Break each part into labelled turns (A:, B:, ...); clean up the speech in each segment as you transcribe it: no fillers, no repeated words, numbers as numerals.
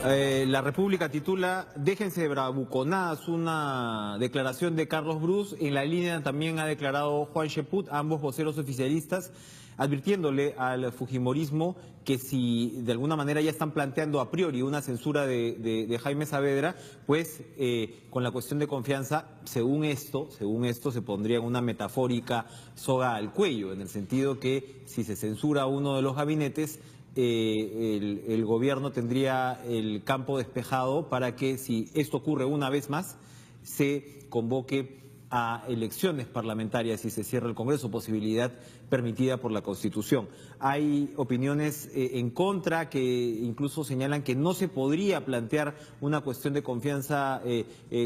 A: La República titula "Déjense de bravuconadas", una declaración de Carlos Bruce. En la línea también ha declarado Juan Cheput, ambos voceros oficialistas, advirtiéndole al fujimorismo que si de alguna manera ya están planteando a priori una censura de Jaime Saavedra, pues con la cuestión de confianza, según esto se pondría una metafórica soga al cuello, en el sentido que si se censura uno de los gabinetes, el gobierno tendría el campo despejado para que, si esto ocurre una vez más, se convoque a elecciones parlamentarias y se cierra el Congreso, posibilidad permitida por la Constitución. Hay opiniones en contra que incluso señalan que no se podría plantear una cuestión de confianza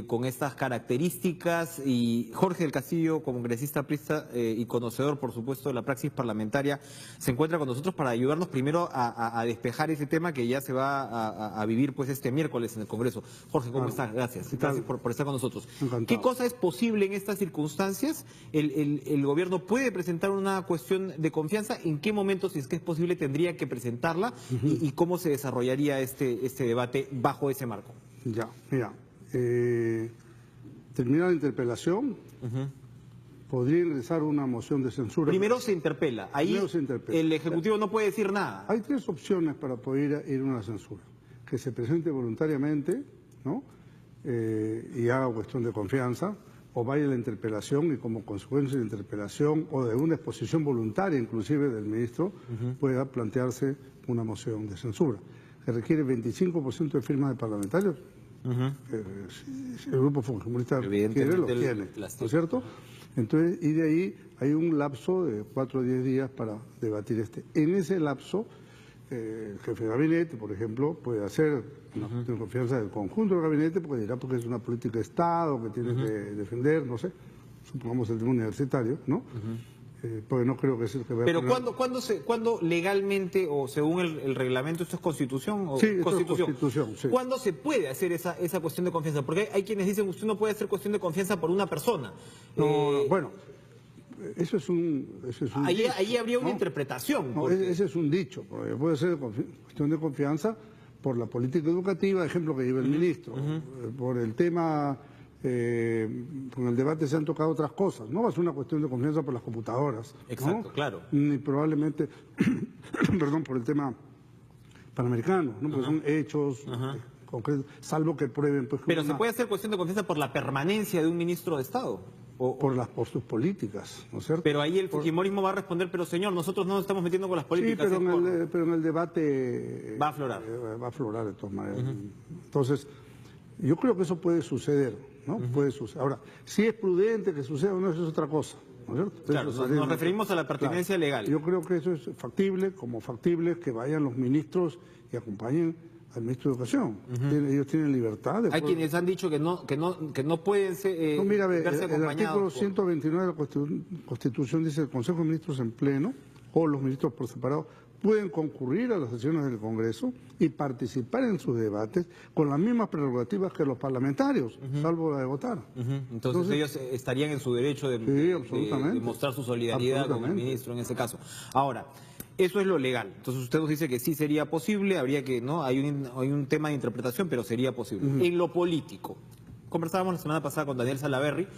A: con estas características, y Jorge del Castillo, congresista aprista y conocedor, por supuesto, de la praxis parlamentaria, se encuentra con nosotros para ayudarnos primero a despejar ese tema que ya se va a vivir pues este miércoles en el Congreso. Jorge, ¿cómo estás? Gracias. Gracias por estar con nosotros.
B: Encantado.
A: ¿Qué cosa es posible en estas circunstancias? ¿El gobierno puede presentar una cuestión de confianza? ¿En qué momento, si es que es posible, tendría que presentarla? ¿Y cómo se desarrollaría este debate bajo ese marco?
B: Ya, mira, termina la interpelación, podría ingresar una moción de censura.
A: Primero se interpela, ahí
B: Primero se interpela.
A: El Ejecutivo no puede decir nada.
B: Hay tres opciones para poder ir a una censura: que se presente voluntariamente, ¿no? Y haga cuestión de confianza, o vaya a la interpelación y como consecuencia de la interpelación o de una exposición voluntaria inclusive del ministro, pueda plantearse una moción de censura, que requiere 25% de firmas de parlamentarios. Si el grupo fujimorista quiere, lo tiene, ¿no es cierto? Entonces, y de ahí hay un lapso de 4 o 10 días para debatir En ese lapso, el jefe de gabinete, por ejemplo, puede hacer una cuestión de confianza del conjunto del gabinete, porque dirá porque es una política de Estado que tiene que defender, no sé, supongamos el tema universitario, ¿no? Porque no creo que es el que vaya
A: Pero
B: a poner...
A: ¿cuándo legalmente, o según el reglamento, esto es Constitución?
B: Sí, esto es Constitución, sí.
A: ¿Cuándo se puede hacer esa cuestión de confianza? Porque hay quienes dicen que usted no puede hacer cuestión de confianza por una persona.
B: Bueno, eso es un
A: ahí habría una interpretación.
B: No, ese es un dicho, porque puede ser cuestión de confianza por la política educativa, ejemplo que lleva el ministro, por el tema, con el debate se han tocado otras cosas, no va a ser una cuestión de confianza por las computadoras.
A: Exacto,
B: ¿no?
A: claro.
B: Ni probablemente, perdón, por el tema panamericano, ¿no? Porque son hechos concretos, salvo que prueben... Pues,
A: pero se puede hacer cuestión de confianza por la permanencia de un ministro de Estado.
B: Por sus políticas, ¿no es cierto?
A: Pero ahí el fujimorismo va a responder, pero señor, nosotros no nos estamos metiendo con las políticas.
B: Sí, pero en el debate...
A: va a aflorar.
B: Va a aflorar de todas maneras. Entonces, yo creo que eso puede suceder, ¿no? Puede suceder. Ahora, si es prudente que suceda o no, eso es otra cosa, ¿no es cierto?
A: Claro, nos referimos a la pertinencia legal.
B: Yo creo que eso es factible, como factible que vayan los ministros y acompañen al ministro de Educación. Ellos tienen libertad.
A: Hay quienes han dicho que no pueden verse acompañados.
B: El artículo 129 de la Constitución dice: el Consejo de Ministros en pleno o los ministros por separado pueden concurrir a las sesiones del Congreso y participar en sus debates con las mismas prerrogativas que los parlamentarios, salvo la de votar.
A: Entonces ellos estarían en su derecho de mostrar su solidaridad con el ministro en ese caso. Ahora, eso es lo legal. Entonces usted nos dice que sí sería posible, habría que, ¿no? Hay un tema de interpretación, pero sería posible. En lo político, conversábamos la semana pasada con Daniel Salaverry,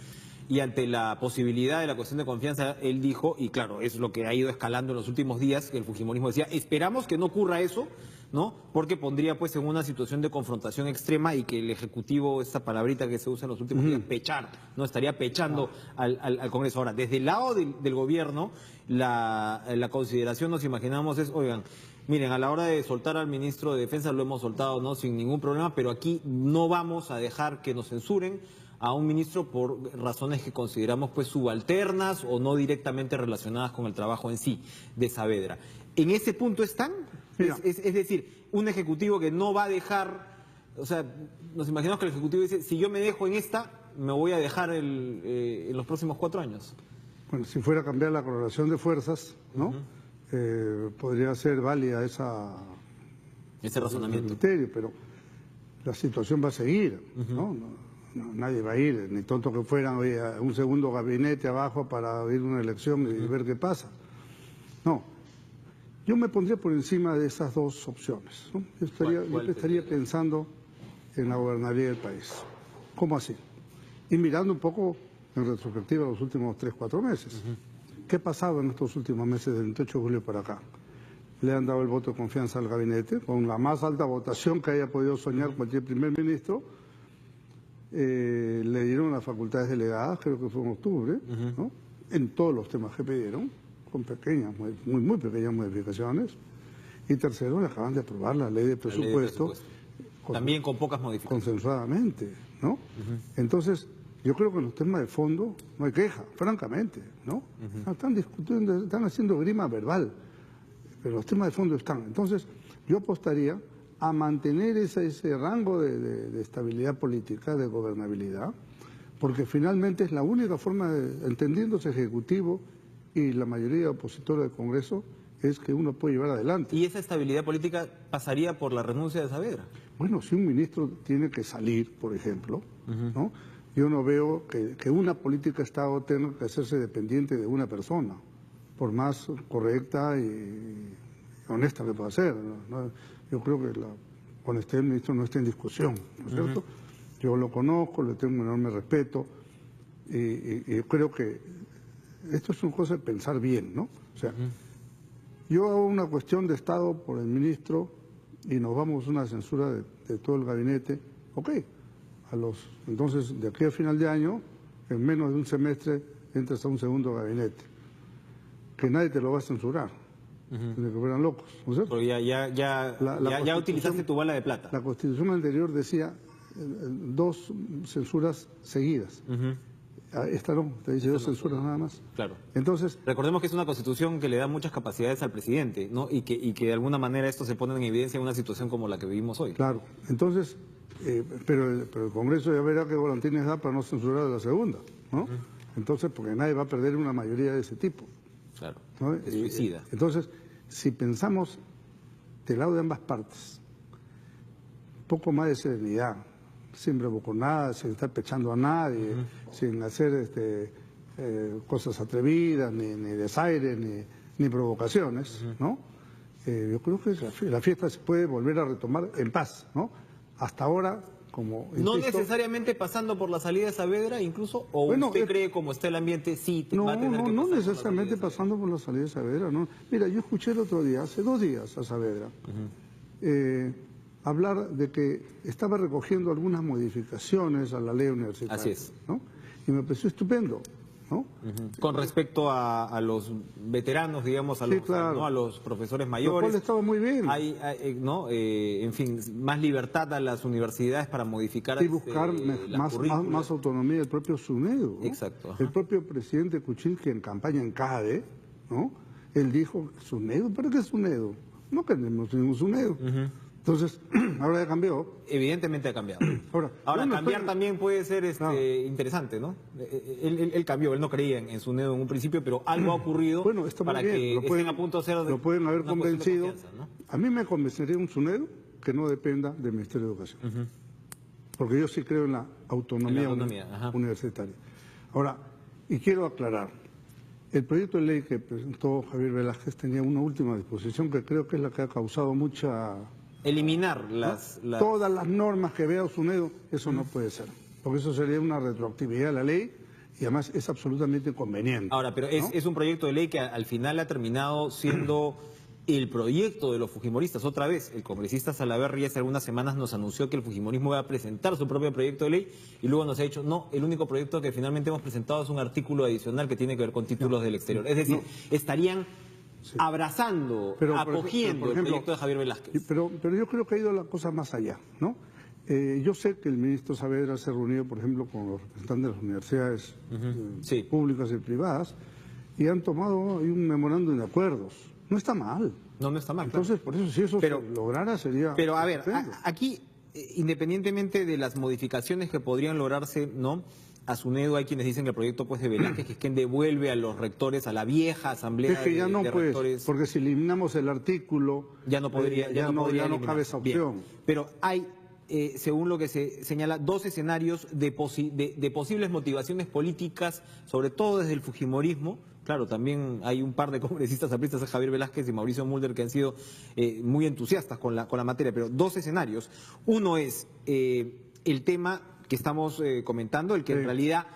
A: y ante la posibilidad de la cuestión de confianza, él dijo, y claro, es lo que ha ido escalando en los últimos días, que el fujimorismo decía, esperamos que no ocurra eso, ¿no? Porque pondría pues en una situación de confrontación extrema, y que el Ejecutivo, esta palabrita que se usa en los últimos días, pechar, ¿no? Estaría pechando al Congreso. Ahora, desde el lado del gobierno, la consideración, nos imaginamos, es, oigan, miren, a la hora de soltar al ministro de Defensa lo hemos soltado, ¿no? Sin ningún problema, pero aquí no vamos a dejar que nos censuren a un ministro por razones que consideramos pues subalternas o no directamente relacionadas con el trabajo en sí de Saavedra. ¿En ese punto están? Es decir, un ejecutivo que no va a dejar, o sea, nos imaginamos que el ejecutivo dice, si yo me dejo en esta, me voy a dejar en los próximos 4 años.
B: Bueno, si fuera a cambiar la correlación de fuerzas, ¿no? Podría ser válida ese
A: razonamiento.
B: Criterio, pero la situación va a seguir, ¿no? Nadie va a ir, ni tonto que fueran a un segundo gabinete abajo para ir a una elección y ver qué pasa. No, Yo me pondría por encima de esas dos opciones, ¿no? Yo estaría pensando en la gobernabilidad del país. ¿Cómo así? Y mirando un poco en retrospectiva los últimos 3, 4 meses. ¿Qué ha pasado en estos últimos meses del 28 de julio para acá? Le han dado el voto de confianza al gabinete, con la más alta votación que haya podido soñar cualquier primer ministro. Le dieron las facultades delegadas, creo que fue en octubre, ¿no? En todos los temas que pidieron, con pequeñas, muy pequeñas modificaciones. Y tercero, le acaban de aprobar la ley de presupuesto.
A: También con pocas modificaciones.
B: Consensuadamente, ¿no? Entonces, yo creo que en los temas de fondo no hay queja, francamente, ¿no? Están discutiendo, están haciendo grima verbal, pero los temas de fondo están. Entonces, yo apostaría a mantener ese rango de estabilidad política, de gobernabilidad, porque finalmente es la única forma, entendiendo ese Ejecutivo y la mayoría de opositores del Congreso, es que uno puede llevar adelante.
A: ¿Y esa estabilidad política pasaría por la renuncia de Saavedra?
B: Bueno, si un ministro tiene que salir, por ejemplo, ¿no? Yo no veo que una política de Estado tenga que hacerse dependiente de una persona, por más correcta y honesta que pueda ser, ¿no? Yo creo que la honestidad del ministro no está en discusión, ¿no es cierto? Yo lo conozco, le tengo un enorme respeto y creo que esto es una cosa de pensar bien, ¿no? O sea, yo hago una cuestión de Estado por el ministro y nos vamos a una censura de todo el gabinete, ok. Entonces, de aquí a final de año, en menos de un semestre, entras a un segundo gabinete. Que nadie te lo va a censurar. De que fueran locos, ¿no es cierto?
A: Pero ya utilizaste tu bala de plata.
B: La Constitución anterior decía 2 censuras seguidas. Esta no, te dice 2 censuras nada más.
A: Claro.
B: Entonces,
A: recordemos que es una Constitución que le da muchas capacidades al presidente, ¿no? Y que de alguna manera esto se pone en evidencia en una situación como la que vivimos hoy.
B: Claro. Entonces, pero el Congreso ya verá qué volantines da para no censurar a la segunda, ¿no? Entonces, porque nadie va a perder una mayoría de ese tipo.
A: Claro,
B: ¿no?
A: es suicida.
B: Entonces, si pensamos del lado de ambas partes, un poco más de serenidad, sin nada, sin estar pechando a nadie, sin hacer cosas atrevidas, ni desaires, ni provocaciones, ¿no? Yo creo que la fiesta se puede volver a retomar en paz, ¿no? Hasta ahora, como
A: no
B: insisto,
A: necesariamente pasando por la salida de Saavedra, incluso, o bueno, usted cree, como está el ambiente, sí va a tener que pasar.
B: No necesariamente pasando por la salida de Saavedra, no. Mira, yo escuché el otro día, hace 2 días, a Saavedra, hablar de que estaba recogiendo algunas modificaciones a la ley universitaria.
A: Así es.
B: ¿no? Y me pareció estupendo, ¿no?
A: Con respecto a los veteranos, digamos, a los profesores mayores.
B: Lo cual estaba muy bien.
A: Hay ¿no? En fin, más libertad a las universidades para modificar
B: y buscar más autonomía del propio SUNEDU, ¿no?
A: Exacto.
B: El propio presidente Kuczynski en campaña en CADE, ¿no? Él dijo, ¿SUNEDU? ¿Para qué SUNEDU? No queremos ningún SUNEDU. Entonces, ahora ya cambió.
A: Evidentemente ha cambiado. Ahora cambiar también puede ser interesante, ¿no? Él cambió, él no creía en SUNEDU en un principio, pero algo ha ocurrido para que estén a punto de ser...
B: Lo pueden haber convencido. ¿No? A mí me convencería un SUNEDU que no dependa del Ministerio de Educación. Porque yo sí creo en la autonomía universitaria. Ahora, y quiero aclarar, el proyecto de ley que presentó Javier Velázquez tenía una última disposición que creo que es la que ha causado mucha...
A: Eliminar
B: todas las normas que vea SUNEDU, eso no puede ser, porque eso sería una retroactividad de la ley y además es absolutamente inconveniente.
A: Ahora, pero es un proyecto de ley que al final ha terminado siendo el proyecto de los fujimoristas. Otra vez, el congresista Salaverry hace algunas semanas nos anunció que el fujimorismo iba a presentar su propio proyecto de ley y luego nos ha dicho, no, el único proyecto que finalmente hemos presentado es un artículo adicional que tiene que ver con títulos del exterior. Es decir, estarían... abrazando, acogiendo el proyecto de Javier Velázquez.
B: Pero yo creo que ha ido la cosa más allá, ¿no? Yo sé que el ministro Saavedra se reunió, por ejemplo, con los representantes de las universidades públicas y privadas y han tomado un memorándum de acuerdos. No está mal.
A: No está mal.
B: Entonces, por eso, si eso se lograra, sería...
A: Pero, a ver, aquí, independientemente de las modificaciones que podrían lograrse, ¿no?, a SUNEDU hay quienes dicen que el proyecto pues de Velázquez, que es quien devuelve a los rectores a la vieja asamblea.
B: Es que ya no, pues,
A: rectores,
B: porque si eliminamos el artículo,
A: ya no
B: cabe esa opción.
A: Bien. Pero hay, según lo que se señala, 2 escenarios de posibles motivaciones políticas, sobre todo desde el fujimorismo, Claro, también hay un par de congresistas apristas, Javier Velázquez y Mauricio Mulder, que han sido muy entusiastas con la materia, pero dos escenarios. Uno es el tema que estamos comentando, el que en realidad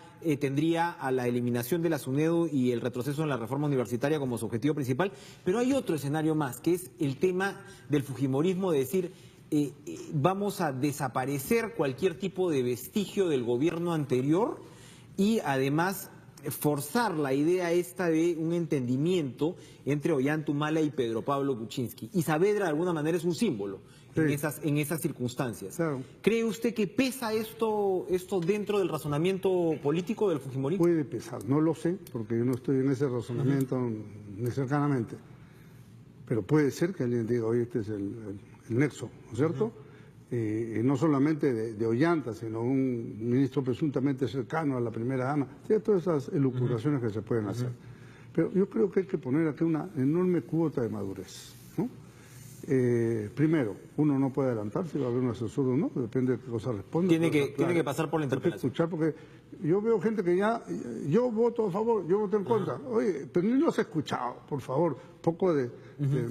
A: tendría a la eliminación de la SUNEDU y el retroceso en la reforma universitaria como su objetivo principal, pero hay otro escenario más, que es el tema del fujimorismo, de decir, vamos a desaparecer cualquier tipo de vestigio del gobierno anterior y además forzar la idea esta de un entendimiento entre Ollanta-Humala y Pedro Pablo Kuczynski. Y Saavedra de alguna manera es un símbolo en esas circunstancias.
B: Claro.
A: ¿Cree usted que pesa esto dentro del razonamiento político del fujimorismo?
B: Puede pesar, no lo sé, porque yo no estoy en ese razonamiento ni cercanamente. Pero puede ser que alguien diga, oye, este es el nexo, ¿no es cierto? No solamente de Ollanta, sino un ministro presuntamente cercano a la primera dama. Sí, todas esas elucubraciones que se pueden hacer. Pero yo creo que hay que poner aquí una enorme cuota de madurez, ¿no? Primero, uno no puede adelantar si va a haber un asesor o no, depende de qué cosa responda.
A: Tiene que pasar por la interpelación.
B: Escuchar, porque yo veo gente que yo voto a favor, yo voto en contra. Oye, pero ni los he escuchado, por favor, poco de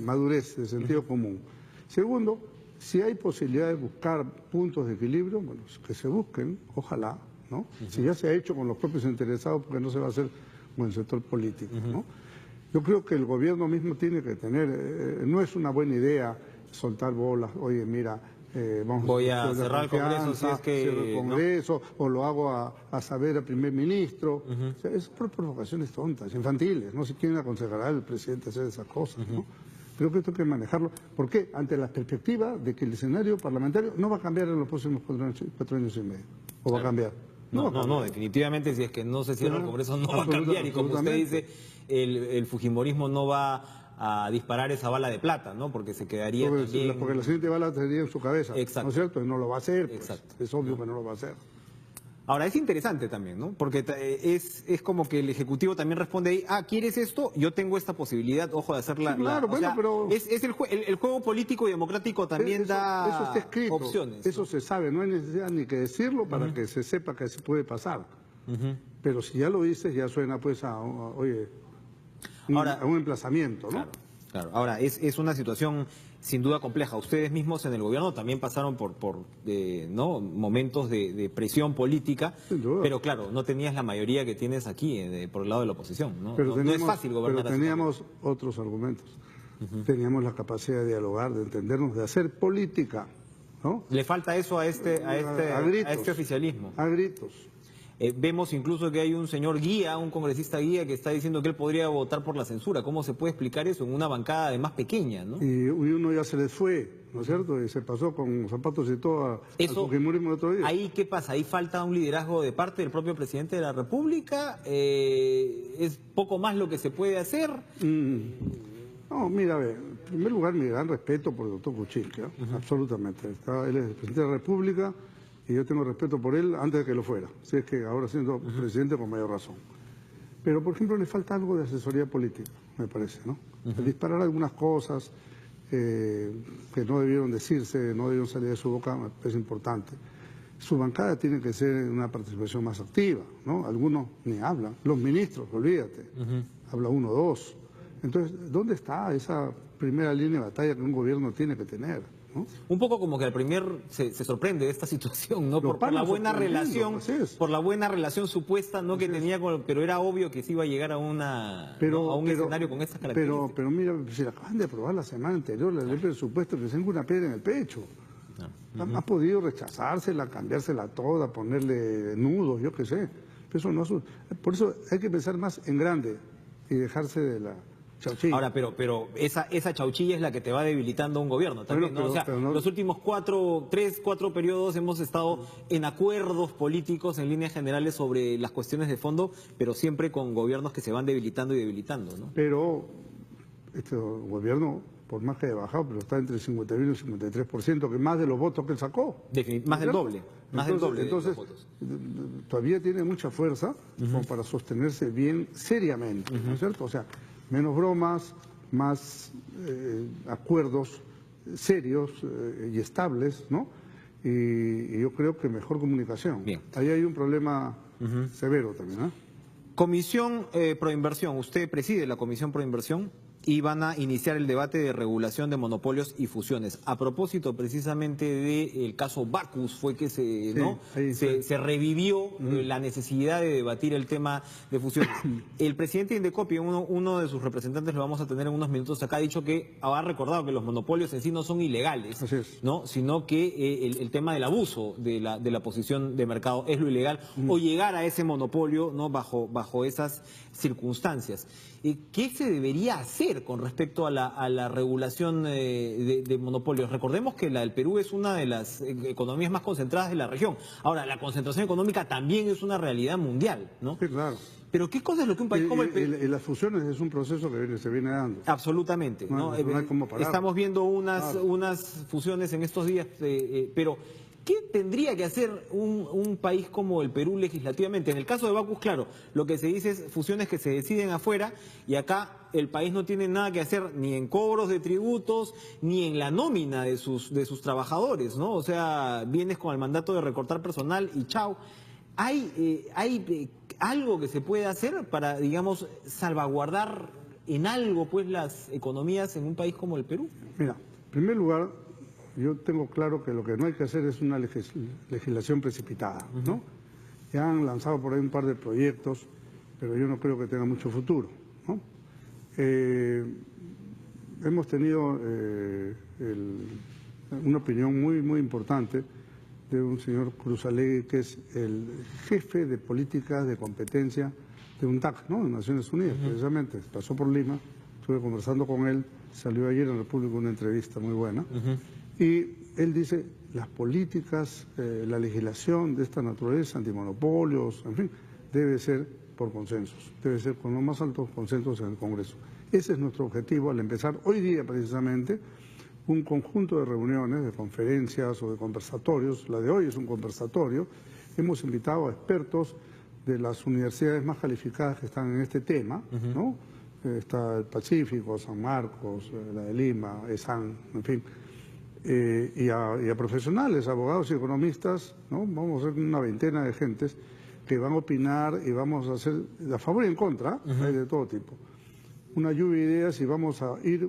B: madurez, de sentido común. Segundo, si hay posibilidad de buscar puntos de equilibrio, bueno, que se busquen, ojalá, ¿no? Si ya se ha hecho con los propios interesados, porque no se va a hacer con el sector político, ¿no? Yo creo que el gobierno mismo tiene que tener, no es una buena idea soltar bolas, oye, mira,
A: voy a cerrar el Congreso si es que...
B: Cierro el Congreso, o lo hago a saber al primer ministro. O sea, es por provocaciones tontas, infantiles, no sé quién aconsejará al presidente hacer esas cosas, ¿no? Creo que esto hay que manejarlo. ¿Por qué? Ante la perspectiva de que el escenario parlamentario no va a cambiar en los próximos 4 años y medio. ¿O va a cambiar?
A: No, definitivamente si es que no se cierra el Congreso no va a cambiar. Y como usted dice, el fujimorismo no va a disparar esa bala de plata, ¿no? Porque se quedaría también...
B: Porque la siguiente bala sería en su cabeza.
A: Exacto.
B: ¿No es cierto? Y no lo va a hacer. Pues.
A: Exacto.
B: Es obvio que no lo va a hacer.
A: Ahora, es interesante también, ¿no? Porque es como que el Ejecutivo también responde ahí, ¿quieres esto? Yo tengo esta posibilidad, ojo, de hacer
B: Claro, bueno, pero...
A: Es el juego político y democrático también da
B: eso está escrito,
A: opciones.
B: Eso se sabe, no hay necesidad ni que decirlo para que se sepa que se puede pasar. Pero si ya lo dices, ya suena pues a un emplazamiento, ¿no?
A: Claro. Ahora, es una situación sin duda compleja. Ustedes mismos en el gobierno también pasaron por ¿no? momentos de presión política, pero claro, no tenías la mayoría que tienes aquí por el lado de la oposición. No,
B: pero
A: no es fácil gobernar.
B: Pero teníamos otros argumentos. Teníamos la capacidad de dialogar, de entendernos, de hacer política, ¿no?
A: Le falta eso a este oficialismo.
B: A gritos.
A: Vemos incluso que hay un señor guía, un congresista guía, que está diciendo que él podría votar por la censura. ¿Cómo se puede explicar eso en una bancada además pequeña, ¿no?
B: Y uno ya se les fue, ¿no es cierto? Y se pasó con zapatos y todo al fujimorismo el otro día.
A: ¿Ahí qué pasa? ¿Ahí falta un liderazgo de parte del propio presidente de la República? ¿Es poco más lo que se puede hacer?
B: No, mira, a ver, en primer lugar, mi gran respeto por el doctor Kuczynski, absolutamente. Él es el presidente de la República y yo tengo respeto por él antes de que lo fuera, si es que ahora siendo presidente con mayor razón. Pero, por ejemplo, le falta algo de asesoría política, me parece, ¿no? El disparar algunas cosas que no debieron decirse, no debieron salir de su boca, me parece importante. Su bancada tiene que ser una participación más activa, ¿no? Algunos ni hablan, los ministros, olvídate, habla uno o dos. Entonces, ¿dónde está esa primera línea de batalla que un gobierno tiene que tener? ¿No?
A: Un poco como que el Premier se sorprende de esta situación, ¿no? Por la buena relación, por la buena relación supuesta, ¿no? Que tenía pero era obvio que se iba a llegar a un escenario con estas características.
B: Pero mira, se la acaban de aprobar la semana anterior, la ley de presupuesto, que se tenga una piedra en el pecho. Ha podido rechazársela, cambiársela toda, ponerle nudos, yo qué sé. Eso no, por eso hay que pensar más en grande y dejarse de la chauchilla.
A: Ahora, pero esa chauchilla es la que te va debilitando a un gobierno también, ¿no? O sea, los últimos 4 periodos hemos estado en acuerdos políticos en líneas generales sobre las cuestiones de fondo, pero siempre con gobiernos que se van debilitando y debilitando, ¿no?
B: Pero este gobierno, por más que haya bajado, pero está entre el 51 y el 53%, que más de los votos que él sacó.
A: Más del doble.
B: Entonces, todavía tiene mucha fuerza como para sostenerse bien seriamente, ¿no es cierto? O sea, menos bromas, más acuerdos serios y estables, ¿no? Y yo creo que mejor comunicación.
A: Bien.
B: Ahí hay un problema severo también, ¿no?
A: Comisión Proinversión, usted preside la Comisión Proinversión y van a iniciar el debate de regulación de monopolios y fusiones. A propósito precisamente del caso Bacus, fue que se revivió la necesidad de debatir el tema de fusiones. El presidente de Indecopi, uno de sus representantes, lo vamos a tener en unos minutos acá, ha dicho que ha recordado que los monopolios en sí no son ilegales, ¿no? Sino que el tema del abuso de la posición de mercado es lo ilegal, o llegar a ese monopolio, ¿no? bajo esas circunstancias. ¿Qué se debería hacer con respecto a la regulación de monopolios? Recordemos que la del Perú es una de las economías más concentradas de la región. Ahora, la concentración económica también es una realidad mundial, ¿no?
B: Sí, claro.
A: Pero ¿qué cosa es lo que un país como el Perú...
B: Y las fusiones es un proceso que se viene dando.
A: Absolutamente.
B: No hay cómo parar.
A: Estamos viendo unas fusiones en estos días, pero... ¿Qué tendría que hacer un país como el Perú legislativamente? En el caso de Bacus, claro, lo que se dice es fusiones que se deciden afuera y acá el país no tiene nada que hacer ni en cobros de tributos ni en la nómina de sus trabajadores, ¿no? O sea, vienes con el mandato de recortar personal y chao. ¿Hay algo que se puede hacer para, digamos, salvaguardar en algo pues las economías en un país como el Perú?
B: Mira, en primer lugar, yo tengo claro que lo que no hay que hacer es una legislación precipitada, ¿no? Ya han lanzado por ahí un par de proyectos, pero yo no creo que tenga mucho futuro, ¿no? Hemos tenido una opinión muy importante de un señor Cruzallegui, que es el jefe de políticas de competencia de UNTAC, ¿no? De Naciones Unidas, precisamente. Pasó por Lima, estuve conversando con él, salió ayer en República una entrevista muy buena. Y él dice, las políticas, la legislación de esta naturaleza, antimonopolios, en fin, debe ser por consensos, debe ser con los más altos consensos en el Congreso. Ese es nuestro objetivo al empezar hoy día precisamente un conjunto de reuniones, de conferencias o de conversatorios. La de hoy es un conversatorio. Hemos invitado a expertos de las universidades más calificadas que están en este tema, ¿no? Está el Pacífico, San Marcos, la de Lima, ESAN, en fin. Y a profesionales, abogados y economistas, ¿no? Vamos a hacer una veintena de gentes que van a opinar y vamos a hacer a favor y en contra, hay de todo tipo. Una lluvia de ideas y vamos a ir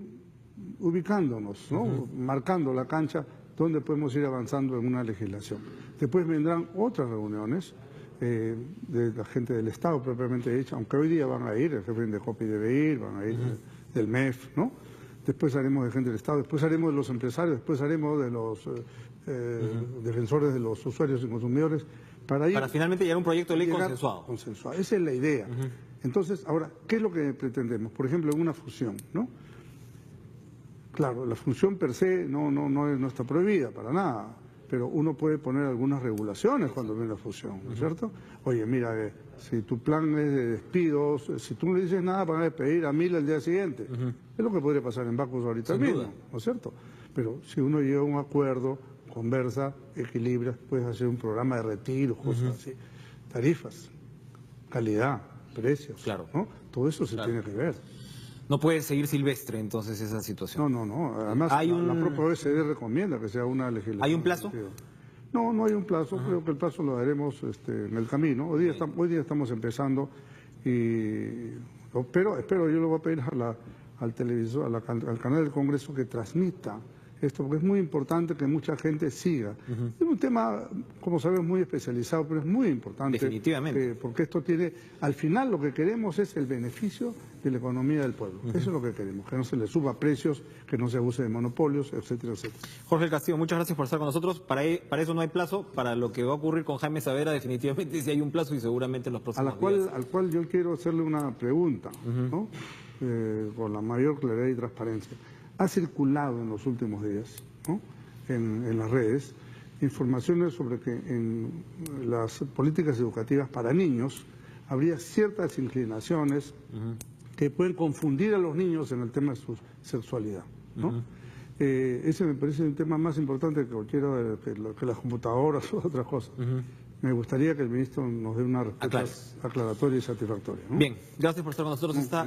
B: ubicándonos, ¿no? Marcando la cancha donde podemos ir avanzando en una legislación. Después vendrán otras reuniones de la gente del Estado propiamente dicha, aunque hoy día van a ir, el jefe de Indecopi debe ir, van a ir del MEF, ¿no? Después haremos de gente del Estado, después haremos de los empresarios, después haremos de los defensores de los usuarios y consumidores, para
A: finalmente llegar a un proyecto de ley consensuado.
B: Esa es la idea. Entonces, ahora, ¿qué es lo que pretendemos? Por ejemplo, en una fusión, ¿no? Claro, la fusión per se no está prohibida para nada, pero uno puede poner algunas regulaciones cuando viene la fusión, ¿no es cierto? Oye, mira, si tu plan es de despidos, si tú no le dices nada, van a despedir a 1000 al día siguiente. Es lo que podría pasar en Bacus ahorita mismo, ¿no es cierto? Pero si uno llega a un acuerdo, conversa, equilibra, puedes hacer un programa de retiro, cosas así, tarifas, calidad, precios, ¿no? Todo eso se tiene que ver.
A: No puede seguir silvestre entonces esa situación.
B: No. Además, la propia OECD recomienda que sea una legislación.
A: ¿Hay un plazo?
B: No hay un plazo. Creo que el plazo lo daremos en el camino. Hoy día estamos empezando pero yo le voy a pedir al televisor, al canal del Congreso que transmita esto, porque es muy importante que mucha gente siga. Es un tema, como sabemos, muy especializado, pero es muy importante.
A: Definitivamente.
B: Porque esto tiene, al final lo que queremos es el beneficio de la economía del pueblo. Eso es lo que queremos, que no se le suba precios, que no se abuse de monopolios, etcétera, etcétera.
A: Jorge Castillo, muchas gracias por estar con nosotros. Para eso no hay plazo. Para lo que va a ocurrir con Jaime Saavedra, definitivamente sí hay un plazo y seguramente en los próximos días.
B: Al cual yo quiero hacerle una pregunta, ¿no? Con la mayor claridad y transparencia. Ha circulado en los últimos días, ¿no? en las redes informaciones sobre que en las políticas educativas para niños habría ciertas inclinaciones que pueden confundir a los niños en el tema de su sexualidad, ¿no? Ese me parece un tema más importante que cualquiera que las computadoras o otras cosas. Me gustaría que el ministro nos dé una respuesta aclaratoria y satisfactoria, ¿no?
A: Bien, gracias por estar con nosotros.